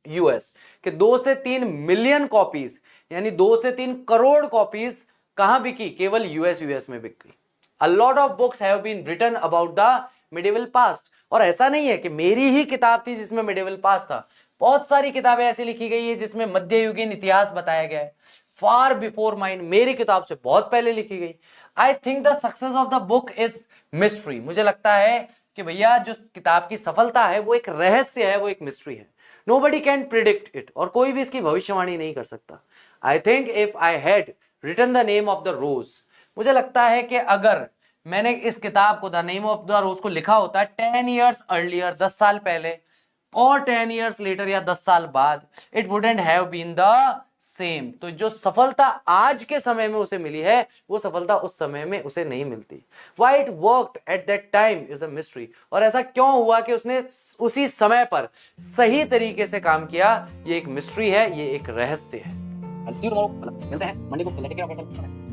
यूएस, कि 2 से 3 मिलियन कॉपीज यानी 2 से 3 करोड़ कॉपीज कहां बिकी, केवल यूएस में बिक गई। A lot of books have been written about the medieval past, और ऐसा नहीं है कि मेरी ही किताब थी जिसमें मिडिवल पास्ट था, बहुत सारी किताबें ऐसी लिखी गई है जिसमें मध्ययुगीन इतिहास बताया गया है, फार बिफोर माइन, मेरी किताब से बहुत पहले लिखी गई। I think the success of the book is mystery, मुझे लगता है कि भैया जो किताब की सफलता है वो एक रहस्य है, वो एक मिस्ट्री है। Nobody can predict it, और कोई भी इसकी भविष्यवाणी नहीं कर सकता। I think if I had written the name of the rose, मुझे लगता है कि अगर मैंने इस किताब को द नेम ऑफ द रोज को लिखा होता 10 years earlier, 10 साल पहले, और 10 years later या 10 साल बाद, it wouldn't have been the same, तो जो सफलता आज के समय में उसे मिली है वो सफलता उस समय में उसे नहीं मिलती। Why it worked at that time is a mystery, और ऐसा क्यों हुआ कि उसने उसी समय पर सही तरीके से काम किया, ये एक मिस्ट्री है, ये एक रहस्य है। मिलते हैं मंडे को।